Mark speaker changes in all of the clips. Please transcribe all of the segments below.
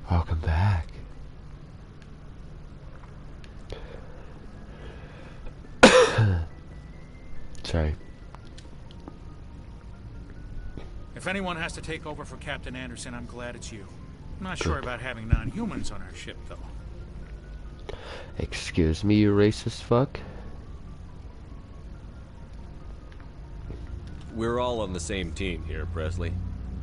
Speaker 1: Welcome back. Sorry.
Speaker 2: If anyone has to take over for Captain Anderson, I'm glad it's you. I'm not sure
Speaker 1: Good.
Speaker 2: about having non-humans on our ship, though.
Speaker 1: Excuse me, you racist fuck?
Speaker 3: We're all on the same team here, Presley.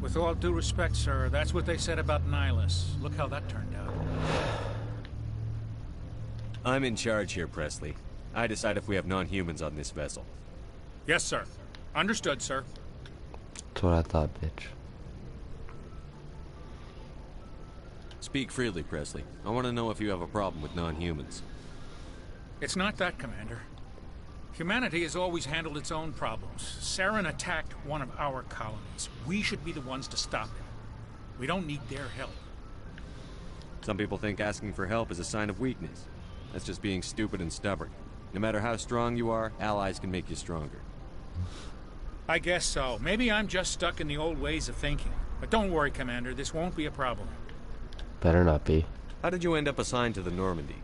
Speaker 2: With all due respect, sir, that's what they said about Nihilus. Look how that turned out.
Speaker 3: I'm in charge here, Presley. I decide if we have non-humans on this vessel.
Speaker 2: Yes, sir. Understood, sir.
Speaker 1: That's what I thought, bitch.
Speaker 3: Speak freely, Presley. I want to know if you have a problem with non-humans.
Speaker 2: It's not that, Commander. Humanity has always handled its own problems. Saren attacked one of our colonies. We should be the ones to stop it. We don't need their help.
Speaker 3: Some people think asking for help is a sign of weakness. That's just being stupid and stubborn. No matter how strong you are, allies can make you stronger.
Speaker 2: I guess so. Maybe I'm just stuck in the old ways of thinking. But don't worry, Commander. This won't be a problem.
Speaker 1: Better not be.
Speaker 3: How did you end up assigned to the Normandy?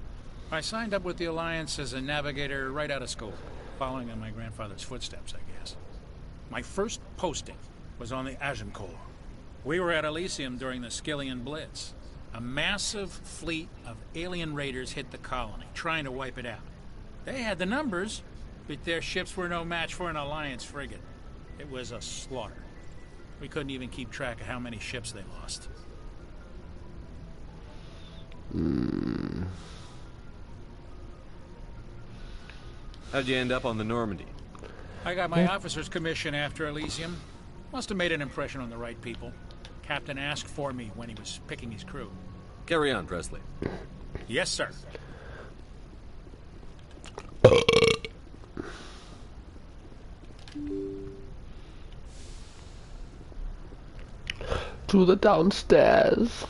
Speaker 2: I signed up with the Alliance as a navigator right out of school, following in my grandfather's footsteps, I guess. My first posting was on the Agincourt. We were at Elysium during the Skillian Blitz. A massive fleet of alien raiders hit the colony, trying to wipe it out. They had the numbers, but their ships were no match for an Alliance frigate. It was a slaughter. We couldn't even keep track of how many ships they lost.
Speaker 3: How'd you end up on the Normandy?
Speaker 2: I got my officer's commission after Elysium. Must have made an impression on the right people. Captain asked for me when he was picking his crew.
Speaker 3: Carry on, Presley.
Speaker 2: Yes, sir.
Speaker 1: To the downstairs.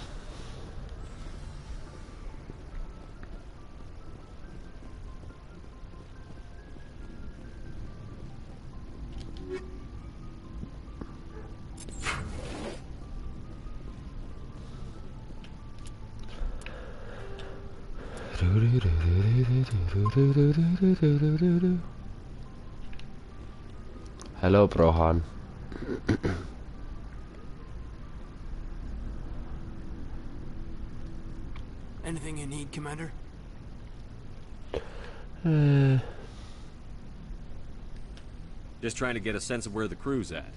Speaker 1: Hello, Brohan.
Speaker 4: Anything you need, Commander?
Speaker 3: Just trying to get a sense of where the crew's at.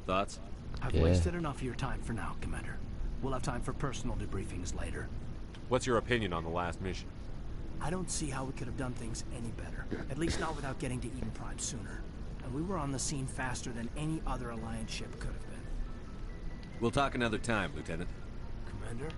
Speaker 3: Thoughts?
Speaker 4: I've wasted enough of your time for now, Commander. We'll have time for personal debriefings later.
Speaker 3: What's your opinion on the last mission?
Speaker 4: I don't see how we could have done things any better. At least not without getting to Eden Prime sooner. And we were on the scene faster than any other Alliance ship could have been.
Speaker 3: We'll talk another time, Lieutenant.
Speaker 4: Commander?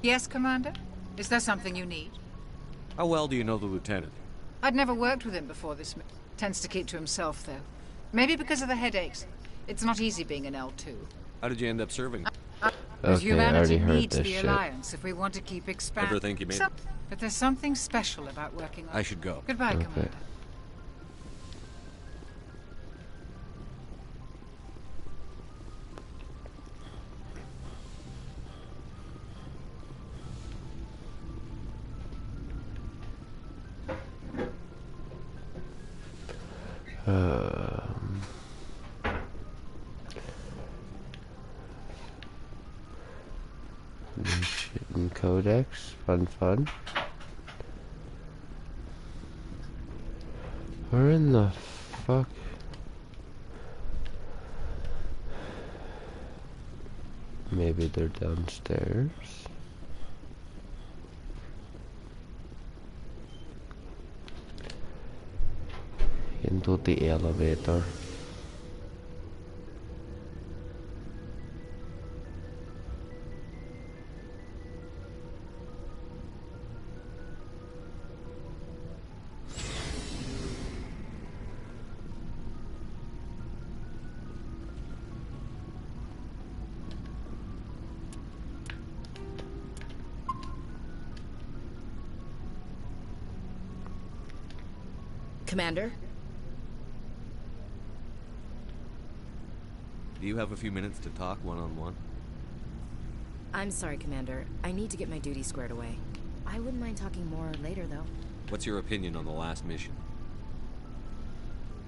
Speaker 5: Yes, Commander? Is there something you need?
Speaker 3: How well do you know the Lieutenant?
Speaker 5: I'd never worked with him before this. Tends to keep to himself, though. Maybe because of the headaches. It's not easy being an L2.
Speaker 3: How did you end up serving?
Speaker 5: Because
Speaker 1: Okay, I already
Speaker 5: humanity
Speaker 1: heard
Speaker 5: needs
Speaker 1: this
Speaker 5: the
Speaker 1: shit.
Speaker 5: Alliance if we want to keep expanding.
Speaker 3: Ever think you made...
Speaker 5: But there's something special about working on...
Speaker 3: I should go.
Speaker 5: Goodbye,
Speaker 1: Okay.
Speaker 5: Commander.
Speaker 1: Mission Codex. Fun. Where in the fuck? Maybe they're downstairs. Into the elevator.
Speaker 6: Commander?
Speaker 3: Do you have a few minutes to talk one-on-one?
Speaker 6: I'm sorry, Commander. I need to get my duty squared away. I wouldn't mind talking more later, though.
Speaker 3: What's your opinion on the last mission?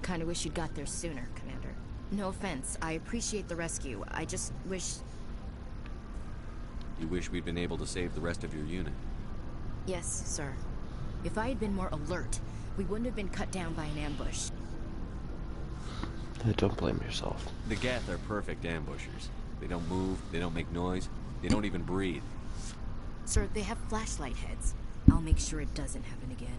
Speaker 6: Kinda wish you'd got there sooner, Commander. No offense, I appreciate the rescue. I just wish...
Speaker 3: You wish we'd been able to save the rest of your unit?
Speaker 6: Yes, sir. If I had been more alert, we wouldn't have been cut down by an ambush.
Speaker 1: Don't blame yourself.
Speaker 3: The Geth are perfect ambushers. They don't move, they don't make noise, they don't even breathe.
Speaker 6: Sir, they have flashlight heads. I'll make sure it doesn't happen again.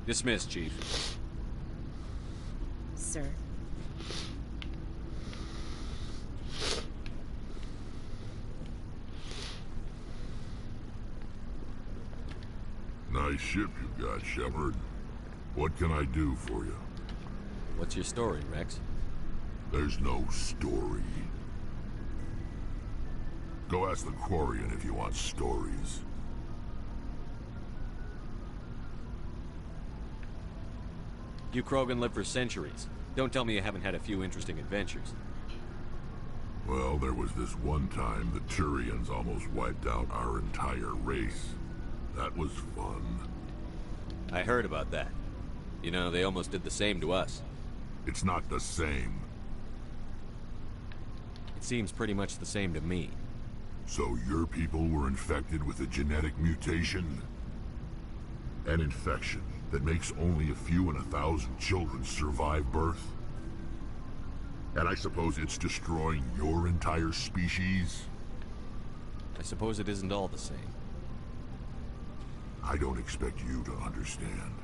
Speaker 3: Dismissed, Chief.
Speaker 6: Sir.
Speaker 7: Nice ship you got, Shepard. What can I do for you?
Speaker 3: What's your story, Rex?
Speaker 7: There's no story. Go ask the Quarian if you want stories.
Speaker 3: You Krogan live for centuries. Don't tell me you haven't had a few interesting adventures.
Speaker 7: Well, there was this one time the Turians almost wiped out our entire race. That was fun.
Speaker 3: I heard about that. You know, they almost did the same to us.
Speaker 7: It's not the same.
Speaker 3: It seems pretty much the same to me.
Speaker 7: So your people were infected with a genetic mutation? An infection that makes only a few in 1,000 children survive birth? And I suppose it's destroying your entire species?
Speaker 3: I suppose it isn't all the same.
Speaker 7: I don't expect you to understand,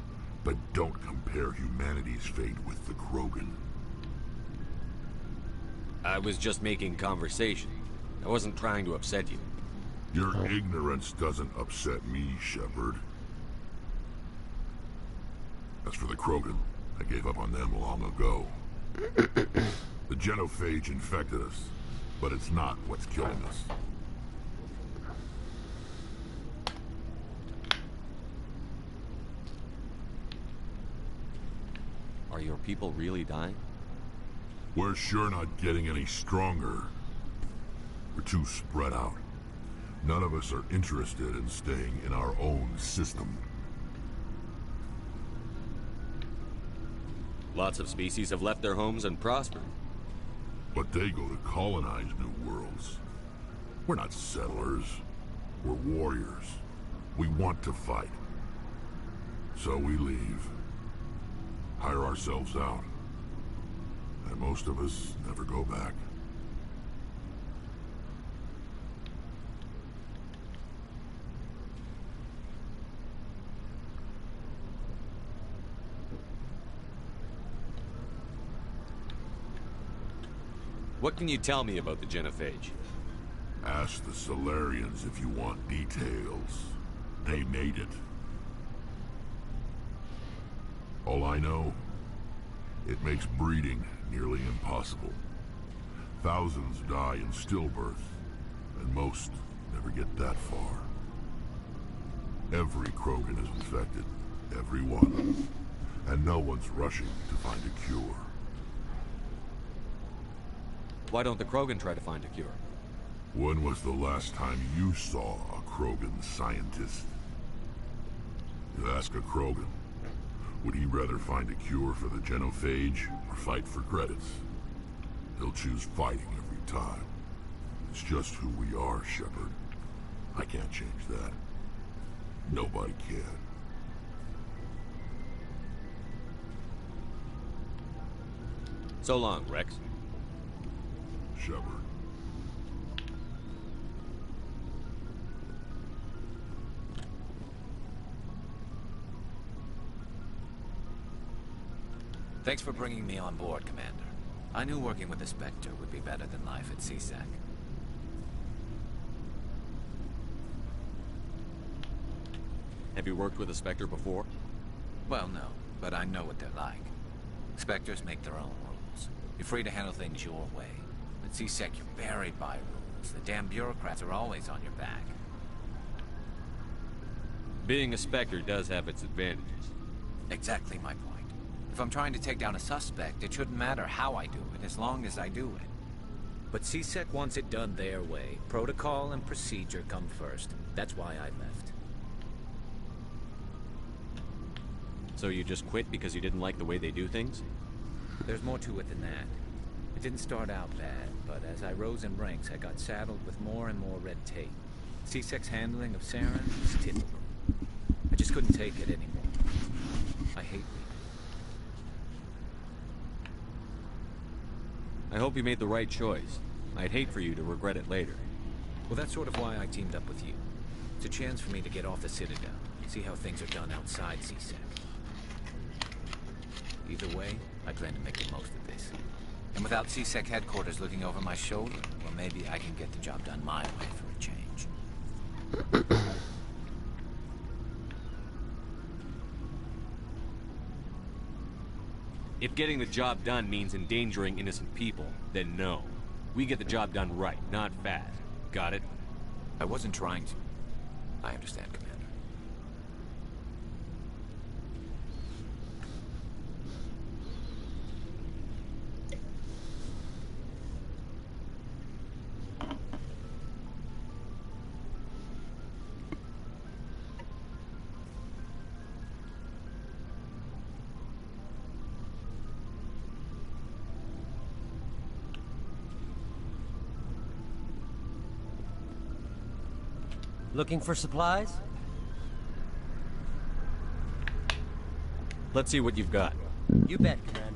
Speaker 7: but don't compare humanity's fate with the Krogan.
Speaker 3: I was just making conversation. I wasn't trying to upset you.
Speaker 7: Your ignorance doesn't upset me, Shepard. As for the Krogan, I gave up on them long ago. The genophage infected us, but it's not what's killing us.
Speaker 3: Are your people really dying?
Speaker 7: We're sure not getting any stronger. We're too spread out. None of us are interested in staying in our own system.
Speaker 3: Lots of species have left their homes and prospered.
Speaker 7: But they go to colonize new worlds. We're not settlers. We're warriors. We want to fight. So we leave. Hire ourselves out. And most of us never go back.
Speaker 3: What can you tell me about the genophage?
Speaker 7: Ask the Solarians if you want details. They made it. All I know, it makes breeding nearly impossible. Thousands die in stillbirth, and most never get that far. Every Krogan is infected. Every one. And no one's rushing to find a cure.
Speaker 3: Why don't the Krogan try to find a cure?
Speaker 7: When was the last time you saw a Krogan scientist? You ask a Krogan, would he rather find a cure for the genophage or fight for credits? He'll choose fighting every time. It's just who we are, Shepard. I can't change that. Nobody can.
Speaker 3: So long, Rex.
Speaker 7: Shepard.
Speaker 8: Thanks for bringing me on board, Commander. I knew working with the Spectre would be better than life at CSEC.
Speaker 3: Have you worked with a Spectre before?
Speaker 8: Well, no, but I know what they're like. Spectres make their own rules. You're free to handle things your way. At CSEC, you're buried by rules. The damn bureaucrats are always on your back.
Speaker 3: Being a Spectre does have its advantages.
Speaker 8: Exactly my point. If I'm trying to take down a suspect, it shouldn't matter how I do it, as long as I do it.
Speaker 9: But CSEC wants it done their way. Protocol and procedure come first. That's why I left.
Speaker 3: So you just quit because you didn't like the way they do things?
Speaker 9: There's more to it than that. It didn't start out bad, but as I rose in ranks, I got saddled with more and more red tape. CSEC's handling of Saren was typical. I just couldn't take it anymore. I hate leaving.
Speaker 3: I hope you made the right choice. I'd hate for you to regret it later.
Speaker 9: Well, that's sort of why I teamed up with you. It's a chance for me to get off the Citadel, see how things are done outside CSEC. Either way, I plan to make the most of this.
Speaker 8: And without CSEC headquarters looking over my shoulder, well, maybe I can get the job done my way for a change.
Speaker 3: If getting the job done means endangering innocent people, then no. We get the job done right, not fast. Got it?
Speaker 8: I wasn't trying to. I understand, Commander.
Speaker 10: Looking for supplies?
Speaker 3: Let's see what you've got.
Speaker 10: You bet, Commander.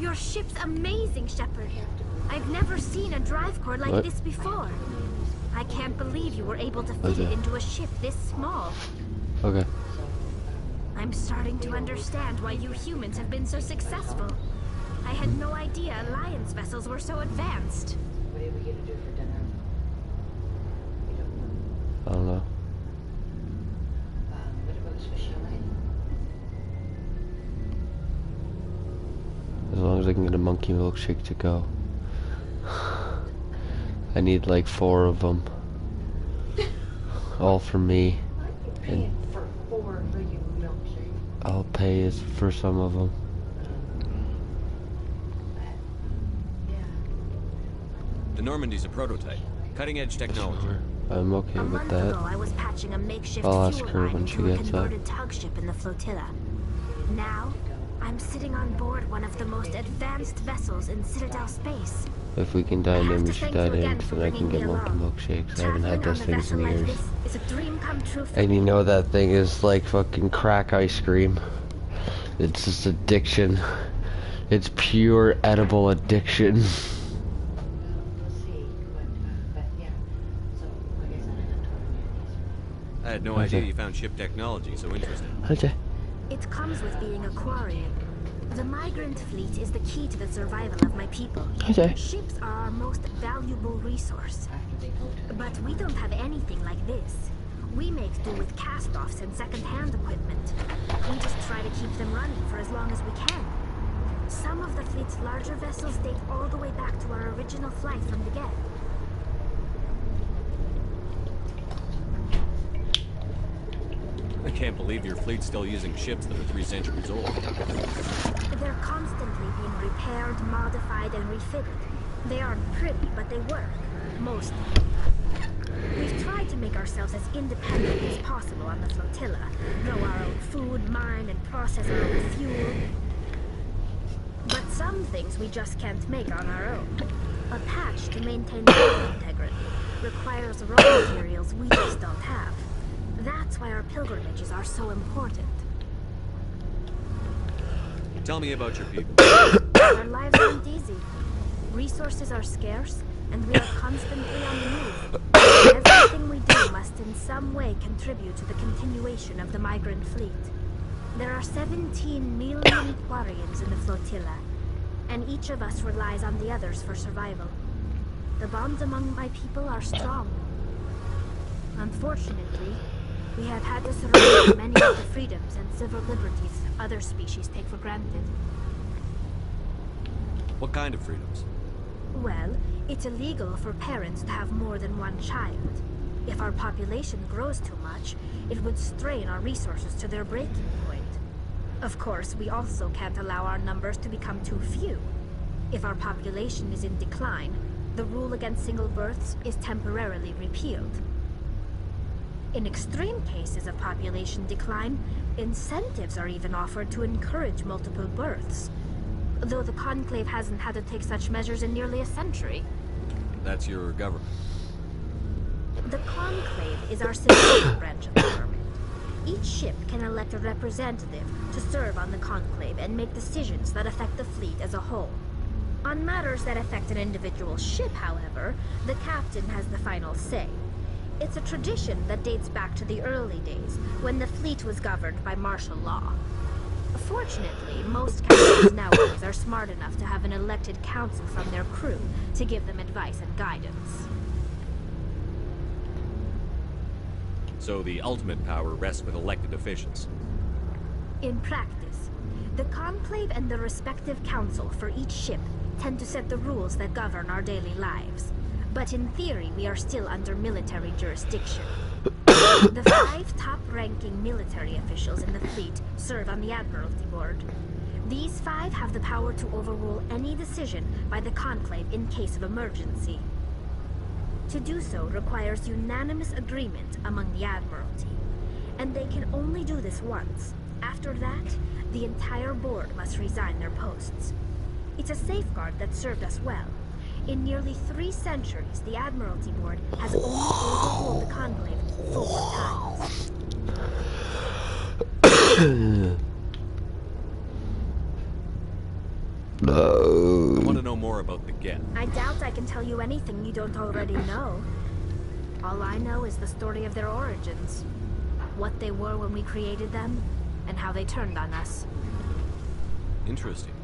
Speaker 11: Your ship's amazing, Shepard. I've never seen a drive core like this before. I can't believe you were able to fit it into a ship this small.
Speaker 1: Okay.
Speaker 11: I'm starting to understand why you humans have been so successful. I had no idea Alliance vessels were so advanced.
Speaker 12: What are we gonna do for dinner? We don't know.
Speaker 1: I don't know.
Speaker 12: What about a Swiss chalet?
Speaker 1: As long as I can get a monkey milkshake to go. I need like 4 of them. All for me. And
Speaker 12: For 4 for you milkshake.
Speaker 1: I'll pay is for some of them.
Speaker 3: The Normandy's a prototype. Cutting-edge technology.
Speaker 1: Sure. I'm okay
Speaker 11: A
Speaker 1: with
Speaker 11: month
Speaker 1: that.
Speaker 11: ago, I was patching a makeshift
Speaker 1: I'll ask
Speaker 11: fuel
Speaker 1: her
Speaker 11: line
Speaker 1: when she
Speaker 11: into a
Speaker 1: gets up.
Speaker 11: converted tug ship in the flotilla. Now, I'm sitting on board one of the most advanced vessels in Citadel space.
Speaker 1: If we can dine in, we should dine in, so then I can get monkey milkshakes. I haven't had those things in years.
Speaker 11: It's a dream come true for
Speaker 1: And you know that thing is like fucking crack ice cream. It's just addiction. It's pure edible addiction.
Speaker 12: We'll see. But yeah. So, like I said, I got 20 minutes.
Speaker 3: I had no idea you found ship technology so interesting.
Speaker 1: Okay.
Speaker 11: It comes with being a quarry. The migrant fleet is the key to the survival of my people.
Speaker 1: Okay.
Speaker 11: Ships are our most valuable resource. But we don't have anything like this. We make do with cast-offs and second-hand equipment. We just try to keep them running for as long as we can. Some of the fleet's larger vessels date all the way back to our original flight from the Geth.
Speaker 3: I can't believe your fleet's still using ships that are 3 centuries old.
Speaker 11: They're constantly being repaired, modified, and refitted. They aren't pretty, but they work. Mostly. We've tried to make ourselves as independent as possible on the flotilla. Grow our own food, mine, and process our own fuel. But some things we just can't make on our own. A patch to maintain the integrity requires raw materials we just don't have. That's why our pilgrimages are so important.
Speaker 3: Tell me about your people.
Speaker 11: Our lives aren't easy. Resources are scarce, and we are constantly on the move. Everything we do must in some way contribute to the continuation of the migrant fleet. There are 17 million Quarians in the flotilla, and each of us relies on the others for survival. The bonds among my people are strong. Unfortunately, we have had to surrender many of the freedoms and civil liberties other species take for granted.
Speaker 3: What kind of freedoms?
Speaker 11: Well, it's illegal for parents to have more than one child. If our population grows too much, it would strain our resources to their breaking point. Of course, we also can't allow our numbers to become too few. If our population is in decline, the rule against single births is temporarily repealed. In extreme cases of population decline, incentives are even offered to encourage multiple births. Though the Conclave hasn't had to take such measures in nearly a century.
Speaker 3: That's your government.
Speaker 11: The Conclave is our civilian branch of government. Each ship can elect a representative to serve on the Conclave and make decisions that affect the fleet as a whole. On matters that affect an individual ship, however, the captain has the final say. It's a tradition that dates back to the early days, when the fleet was governed by martial law. Fortunately, most captains nowadays are smart enough to have an elected council from their crew to give them advice and guidance.
Speaker 3: So the ultimate power rests with elected officials.
Speaker 11: In practice, the Conclave and the respective council for each ship tend to set the rules that govern our daily lives. But in theory, we are still under military jurisdiction. The 5 top-ranking military officials in the fleet serve on the Admiralty Board. These 5 have the power to overrule any decision by the Conclave in case of emergency. To do so requires unanimous agreement among the Admiralty, and they can only do this once. After that, the entire board must resign their posts. It's a safeguard that served us well. In nearly 3 centuries, the Admiralty Board has only overruled the Conclave 4 times.
Speaker 3: I want to know more about the Geth.
Speaker 11: I doubt I can tell you anything you don't already know. All I know is the story of their origins. What they were when we created them, and how they turned on us.
Speaker 3: Interesting.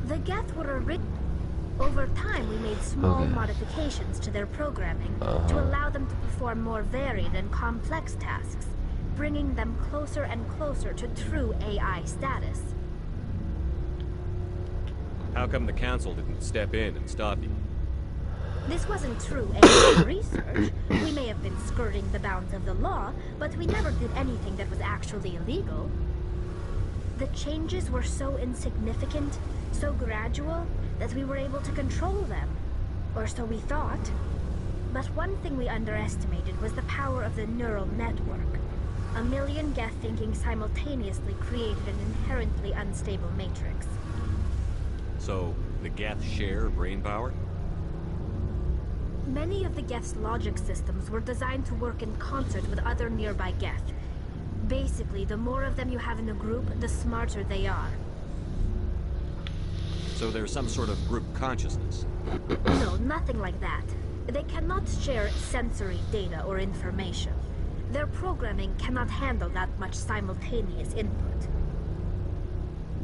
Speaker 11: The Geth were Over time, we made small modifications to their programming to allow them to perform more varied and complex tasks, bringing them closer and closer to true AI status.
Speaker 3: How come the Council didn't step in and stop you?
Speaker 11: This wasn't true AI research. We may have been skirting the bounds of the law, but we never did anything that was actually illegal. The changes were so insignificant, so gradual, that we were able to control them. Or so we thought. But one thing we underestimated was the power of the neural network. A million Geth thinking simultaneously created an inherently unstable matrix.
Speaker 3: So, the Geth share brain power?
Speaker 11: Many of the Geth's logic systems were designed to work in concert with other nearby Geth. Basically, the more of them you have in a group, the smarter they are.
Speaker 3: So there's some sort of group consciousness?
Speaker 11: No, nothing like that. They cannot share sensory data or information. Their programming cannot handle that much simultaneous input.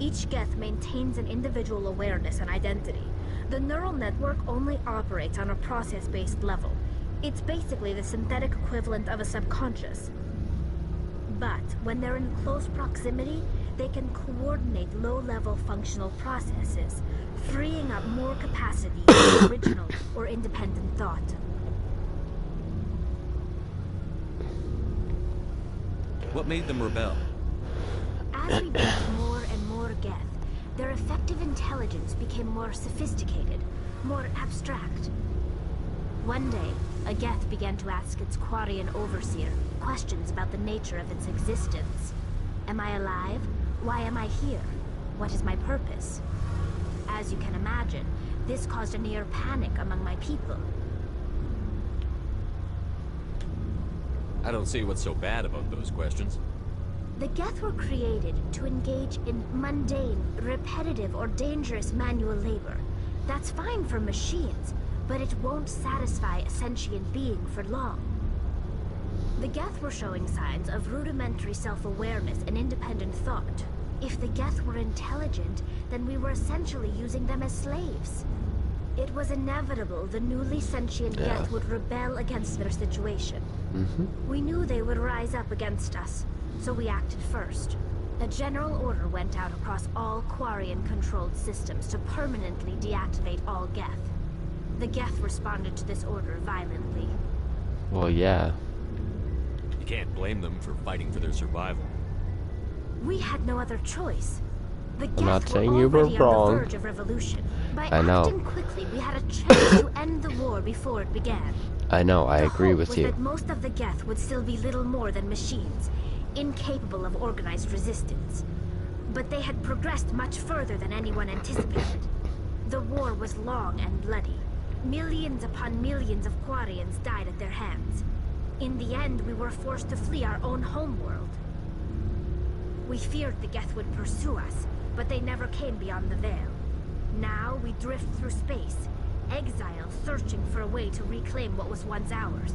Speaker 11: Each Geth maintains an individual awareness and identity. The neural network only operates on a process-based level. It's basically the synthetic equivalent of a subconscious. But when they're in close proximity, they can coordinate low-level functional processes, freeing up more capacity for original or independent thought.
Speaker 3: What made them rebel?
Speaker 11: As we built more and more Geth, their effective intelligence became more sophisticated, more abstract. One day, a Geth began to ask its Quarian overseer questions about the nature of its existence. Am I alive? Why am I here? What is my purpose? As you can imagine, this caused a near panic among my people.
Speaker 3: I don't see what's so bad about those questions.
Speaker 11: The Geth were created to engage in mundane, repetitive, or dangerous manual labor. That's fine for machines, but it won't satisfy a sentient being for long. The Geth were showing signs of rudimentary self-awareness and independent thought. If the Geth were intelligent, then we were essentially using them as slaves. It was inevitable the newly sentient Geth would rebel against their situation. We knew they would rise up against us, so we acted first. A general order went out across all Quarian-controlled systems to permanently deactivate all Geth. The Geth responded to this order violently.
Speaker 1: Well, yeah.
Speaker 3: You can't blame them for fighting for their survival.
Speaker 11: We had no other choice. The
Speaker 1: I'm not
Speaker 11: Geth
Speaker 1: saying
Speaker 11: were
Speaker 1: you were
Speaker 11: already on the
Speaker 1: wrong.
Speaker 11: verge of revolution. By
Speaker 1: I know.
Speaker 11: acting quickly, we had a chance to end the war before it began.
Speaker 1: I know, I
Speaker 11: The
Speaker 1: agree
Speaker 11: hope
Speaker 1: with
Speaker 11: was
Speaker 1: you.
Speaker 11: that most of the Geth would still be little more than machines, incapable of organized resistance. But they had progressed much further than anyone anticipated. The war was long and bloody. Millions upon millions of Quarians died at their hands. In the end, we were forced to flee our own homeworld. We feared the Geth would pursue us, but they never came beyond the Veil. Now we drift through space, exiled, searching for a way to reclaim what was once ours.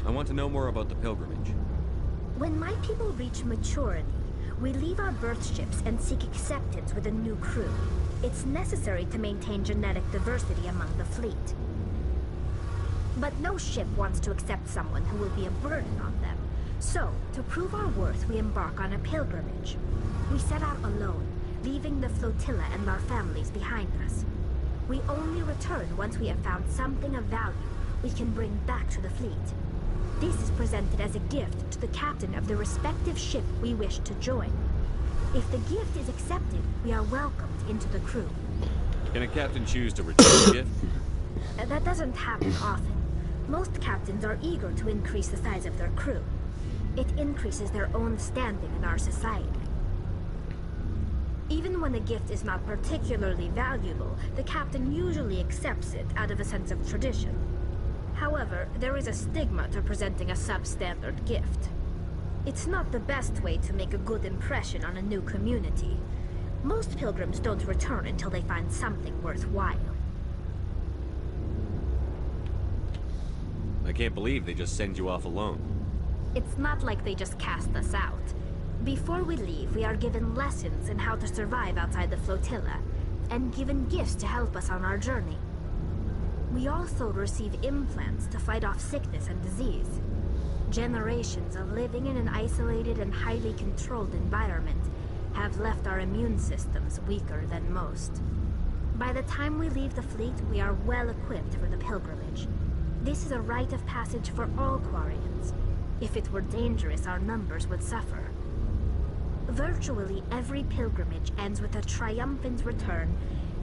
Speaker 3: I want to know more about the pilgrimage.
Speaker 11: When my people reach maturity, we leave our birth ships and seek acceptance with a new crew. It's necessary to maintain genetic diversity among the fleet. But no ship wants to accept someone who will be a burden on them. So, to prove our worth, we embark on a pilgrimage. We set out alone, leaving the flotilla and our families behind us. We only return once we have found something of value we can bring back to the fleet. This is presented as a gift to the captain of the respective ship we wish to join. If the gift is accepted, we are welcomed into the crew.
Speaker 3: Can a captain choose to return the gift?
Speaker 11: That doesn't happen often. Most captains are eager to increase the size of their crew. It increases their own standing in our society. Even when the gift is not particularly valuable, the captain usually accepts it out of a sense of tradition. However, there is a stigma to presenting a substandard gift. It's not the best way to make a good impression on a new community. Most pilgrims don't return until they find something worthwhile.
Speaker 3: I can't believe they just send you off alone.
Speaker 11: It's not like they just cast us out. Before we leave, we are given lessons in how to survive outside the flotilla, and given gifts to help us on our journey. We also receive implants to fight off sickness and disease. Generations of living in an isolated and highly controlled environment have left our immune systems weaker than most. By the time we leave the fleet, we are well equipped for the pilgrimage. This is a rite of passage for all Quarians. If it were dangerous, our numbers would suffer. Virtually every pilgrimage ends with a triumphant return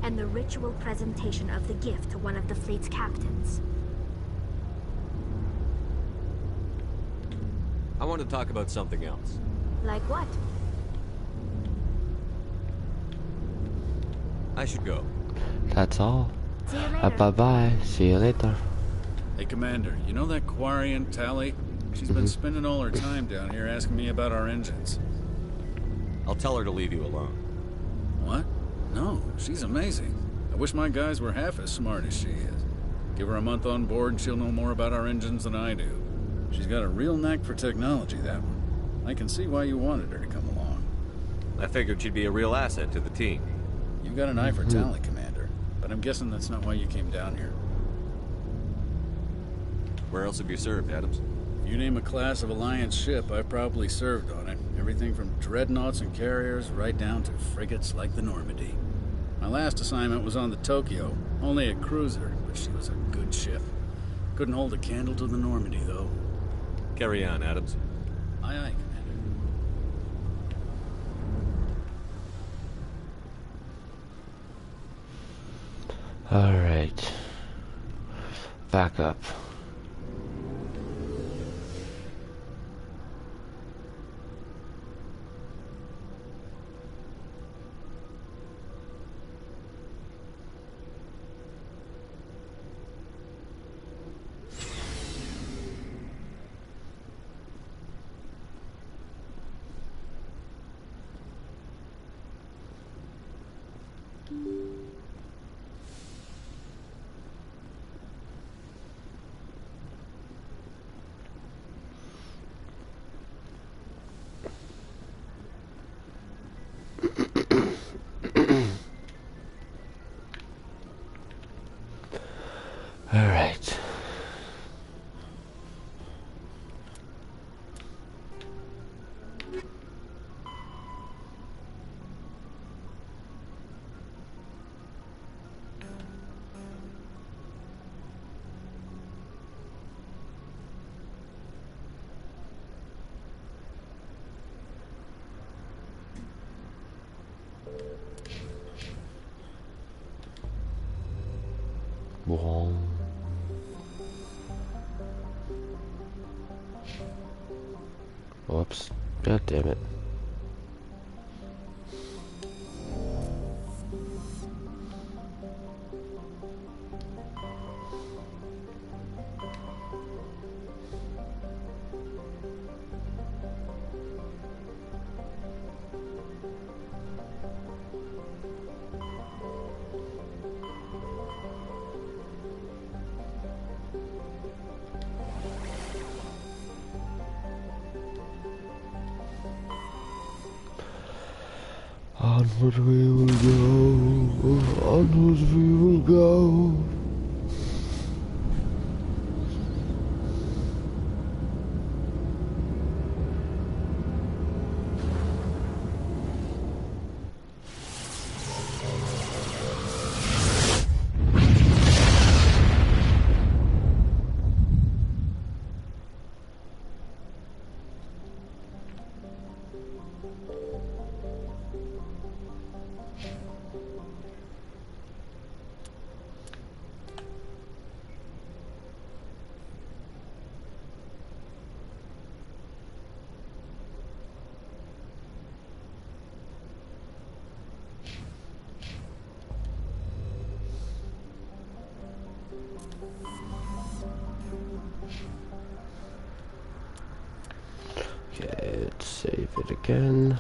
Speaker 11: and the ritual presentation of the gift to one of the fleet's captains.
Speaker 3: I want to talk about something else.
Speaker 11: Like what?
Speaker 3: I should go.
Speaker 1: That's all.
Speaker 11: See you later.
Speaker 1: Bye-bye. See you later.
Speaker 2: Hey, Commander, you know that Quarian, Tally? She's been spending all her time down here asking me about our engines.
Speaker 3: I'll tell her to leave you alone.
Speaker 2: What? No, she's amazing. I wish my guys were half as smart as she is. Give her a month on board and she'll know more about our engines than I do. She's got a real knack for technology, that one.
Speaker 13: I can see why you wanted her to come along.
Speaker 3: I figured she'd be a real asset to the team.
Speaker 13: You got an eye for talent, Commander, but I'm guessing that's not why you came down here.
Speaker 3: Where else have you served, Adams?
Speaker 13: If you name a class of Alliance ship, I've probably served on it. Everything from dreadnoughts and carriers right down to frigates like the Normandy. My last assignment was on the Tokyo, only a cruiser, but she was a good ship. Couldn't hold a candle to the Normandy, though.
Speaker 3: Carry on, Adams.
Speaker 13: Aye, aye, Commander.
Speaker 1: Alright. Back up. All right. Whoa. Whoops. God damn it. Onward we will go, onward we will go. Okay, let's save it again.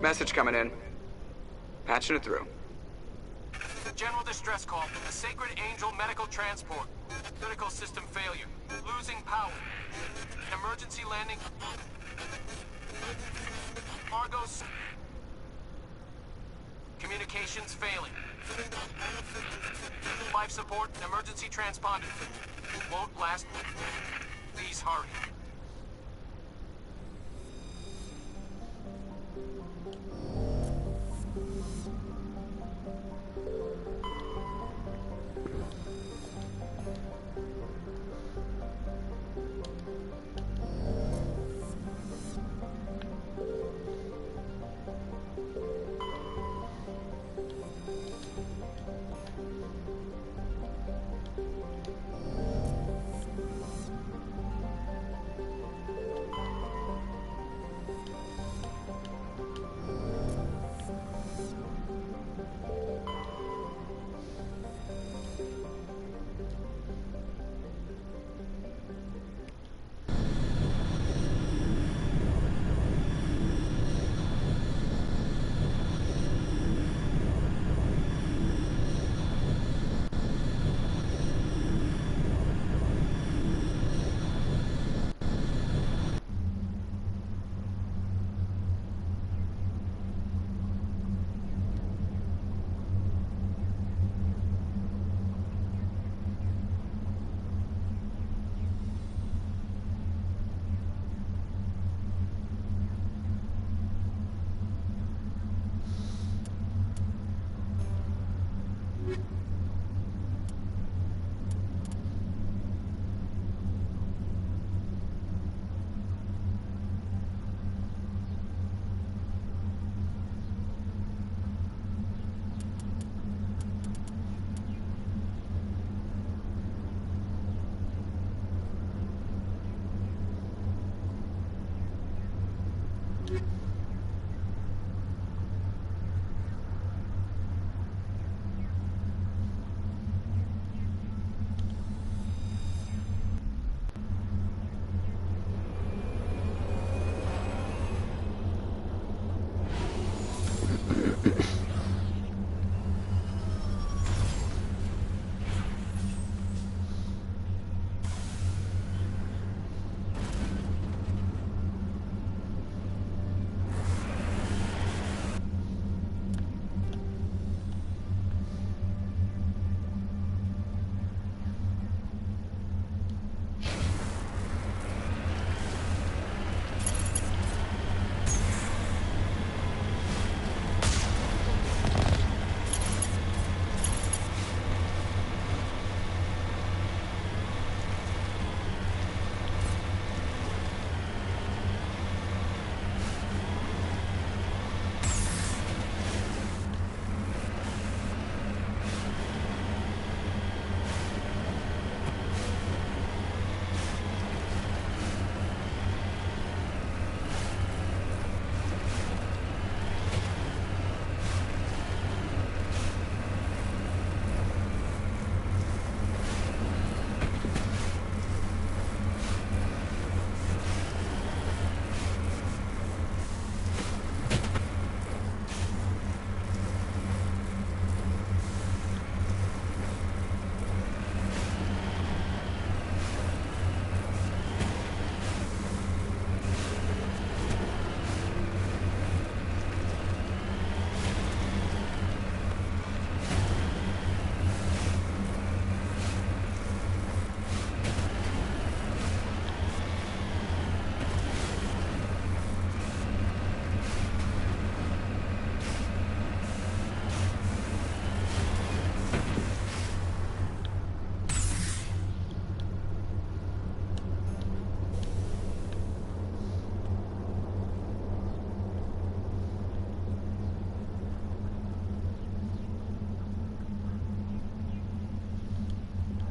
Speaker 14: Message coming in. Patching it through.
Speaker 15: General distress call from the Sacred Angel Medical Transport. Critical system failure. Losing power. An emergency landing. Argos. Communications failing. Life support and emergency transponder. Won't last. Please hurry.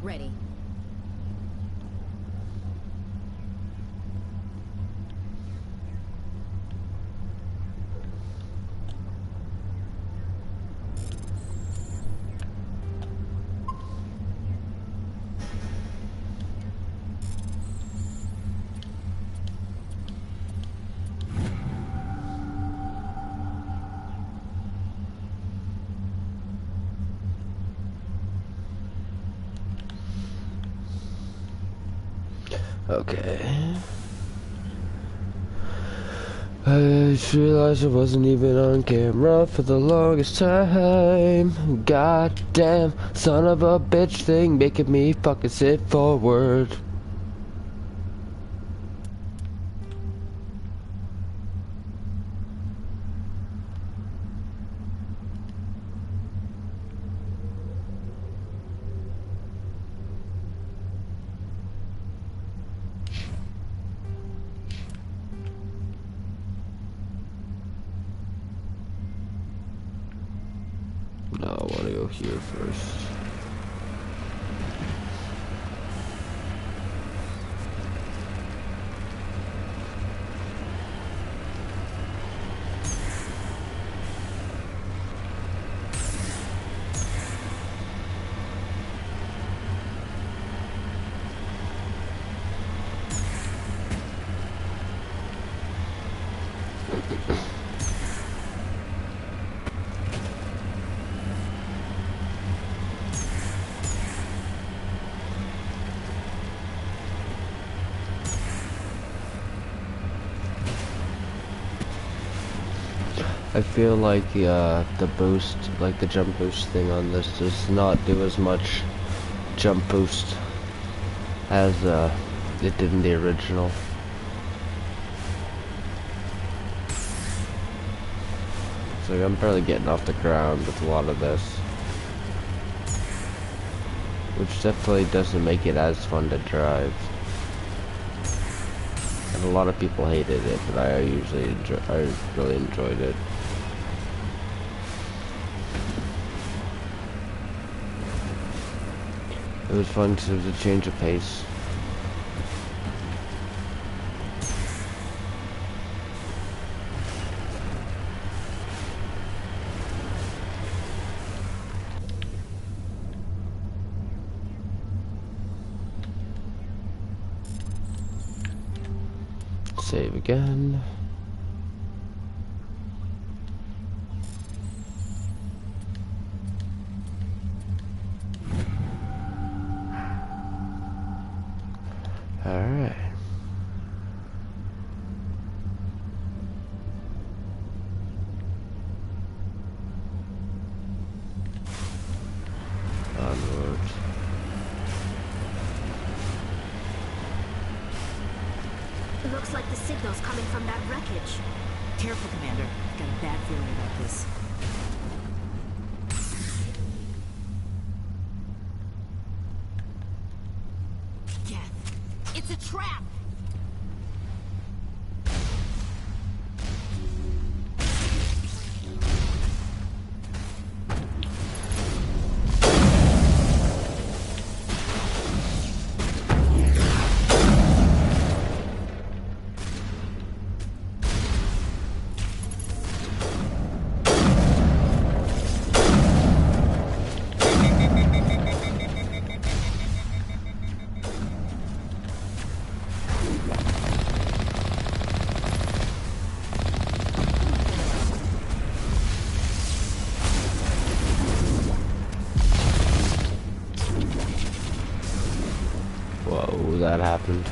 Speaker 6: Ready.
Speaker 1: Okay. I just realized I wasn't even on camera for the longest time. Goddamn son of a bitch thing making me fucking sit forward. No, I want to go here first. I feel like the boost, like the jump boost thing on this does not do as much jump boost as it did in the original. So I'm barely getting off the ground with a lot of this, which definitely doesn't make it as fun to drive. And a lot of people hated it, but I really enjoyed it. It was fun because it was a change of pace. Save again. Alright. Onward.
Speaker 11: Looks like the signal's coming from that wreckage.
Speaker 6: Careful, Commander. I've got a bad feeling about this.
Speaker 11: It's a trap!
Speaker 1: Whoa, that happened.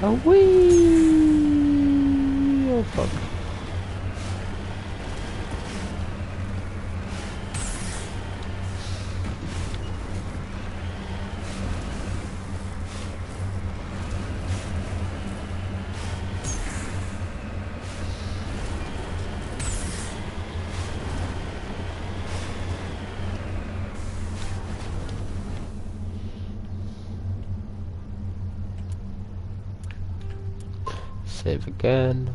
Speaker 1: Oh wee! Oh fuck. Save again.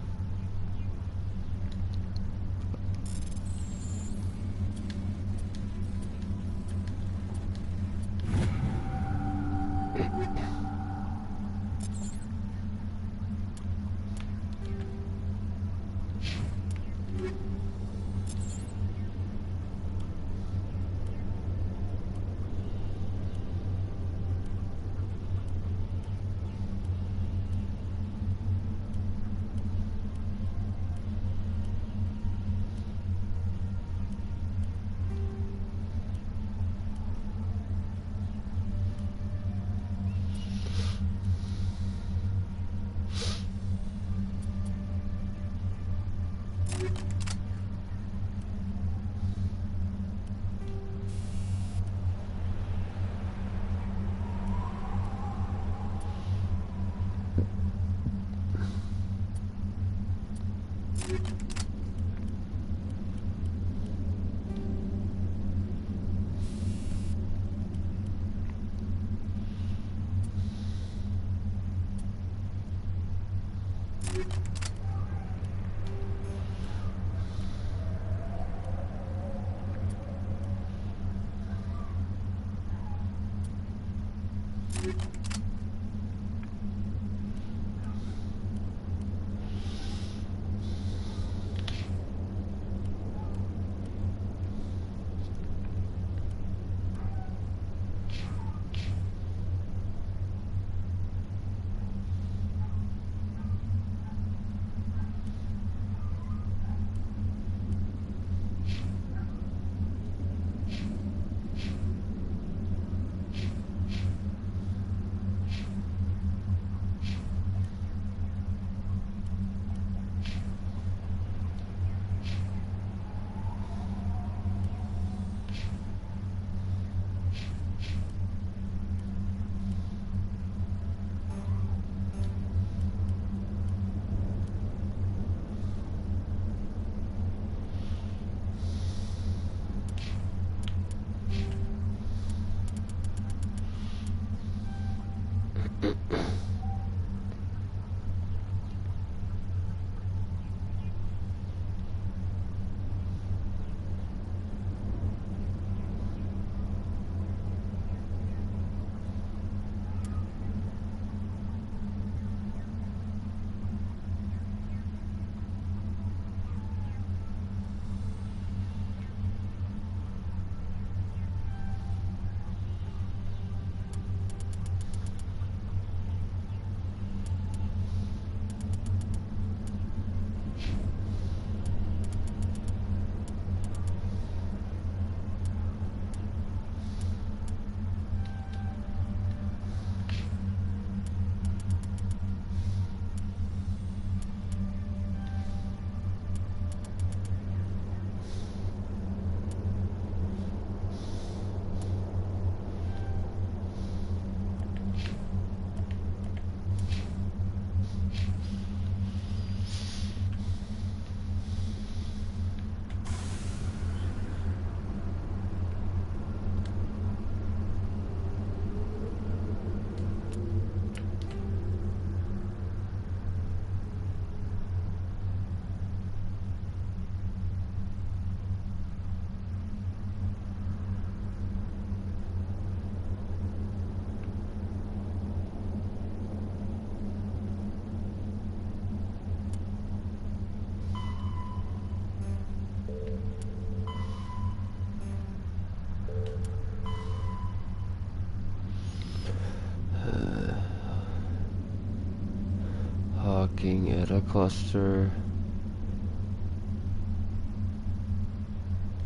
Speaker 1: Looking at a cluster.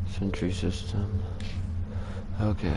Speaker 1: Sentry system. Okay.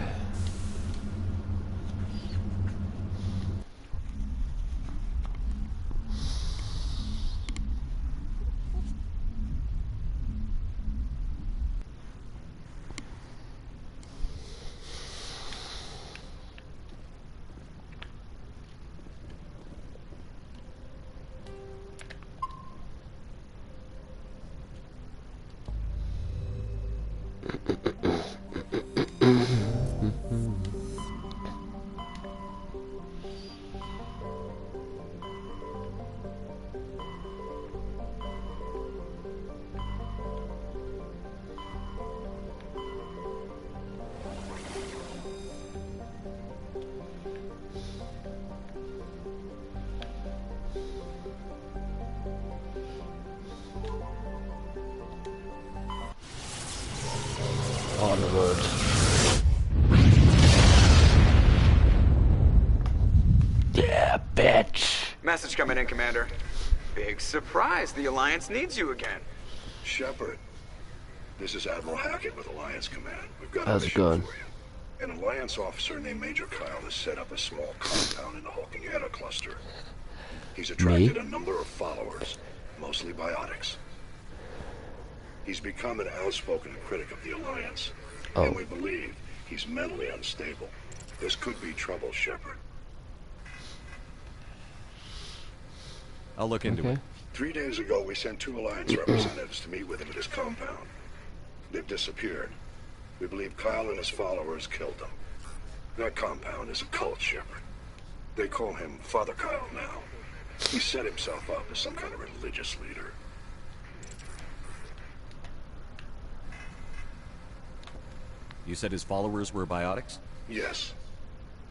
Speaker 1: Onward. Yeah, bitch.
Speaker 14: Message coming in, Commander. Big surprise. The Alliance needs you again.
Speaker 16: Shepard, this is Admiral Hackett with Alliance Command. We've got
Speaker 1: How's
Speaker 16: a
Speaker 1: it
Speaker 16: mission
Speaker 1: going?
Speaker 16: for you. An Alliance officer named Major Kyle has set up a small compound in the Hulking Eta cluster. He's attracted a number of followers, mostly biotics. He's become an outspoken critic of the Alliance, and we believe he's mentally unstable. This could be trouble, Shepard.
Speaker 3: I'll look into it.
Speaker 16: 3 days ago, we sent 2 Alliance representatives to meet with him at his compound. They've disappeared. We believe Kyle and his followers killed them. That compound is a cult, Shepard. They call him Father Kyle now. He set himself up as some kind of religious leader.
Speaker 3: You said his followers were biotics?
Speaker 16: Yes.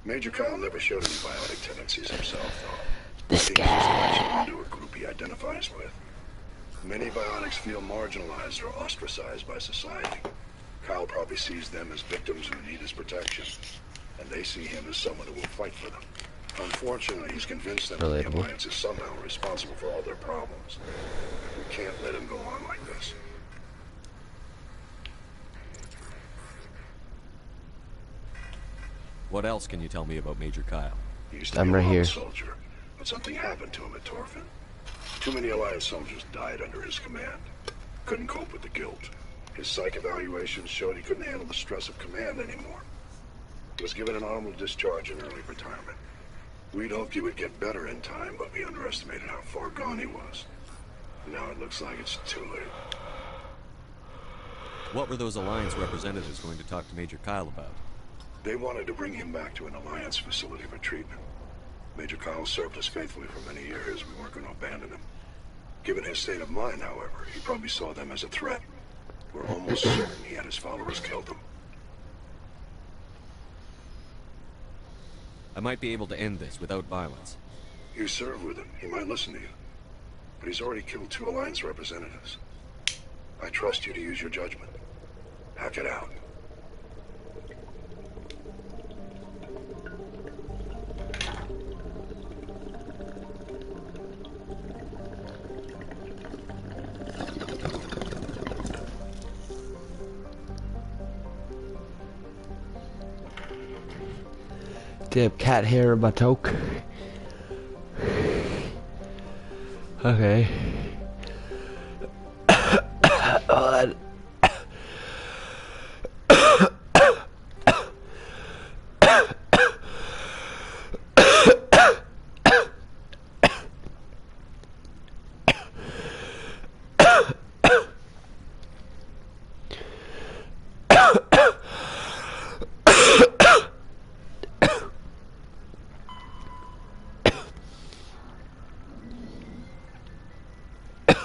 Speaker 16: Major Kyle never showed any biotic tendencies himself, though.
Speaker 1: This
Speaker 16: guy.
Speaker 1: guy.
Speaker 16: Into a group he identifies with. Many biotics feel marginalized or ostracized by society. Kyle probably sees them as victims who need his protection, and they see him as someone who will fight for them. Unfortunately, he's convinced that the Alliance is somehow responsible for all their problems. We can't let him go on like this.
Speaker 3: What else can you tell me about Major Kyle?
Speaker 16: He used to
Speaker 1: I'm
Speaker 16: be a
Speaker 1: right here.
Speaker 16: soldier, but something happened to him at Torfin. Too many Alliance soldiers died under his command. Couldn't cope with the guilt. His psych evaluations showed he couldn't handle the stress of command anymore. He was given an honorable discharge in early retirement. We'd hoped he would get better in time, but we underestimated how far gone he was. Now it looks like it's too late.
Speaker 3: What were those Alliance representatives going to talk to Major Kyle about?
Speaker 16: They wanted to bring him back to an Alliance facility for treatment. Major Kyle served us faithfully for many years. We weren't going to abandon him. Given his state of mind, however, he probably saw them as a threat. We're almost certain he had his followers killed them.
Speaker 3: I might be able to end this without violence.
Speaker 16: You serve with him. He might listen to you. But he's already killed 2 Alliance representatives. I trust you to use your judgment. Hack it out.
Speaker 1: Damn cat hair in my toque. Okay.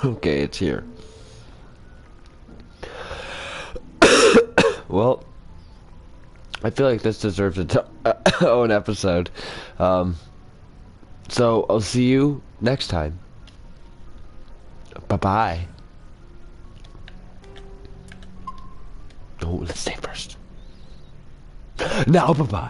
Speaker 1: Okay, it's here. Well, I feel like this deserves its own episode. So I'll see you next time. Bye-bye. Oh, let's stay first. Now, bye-bye.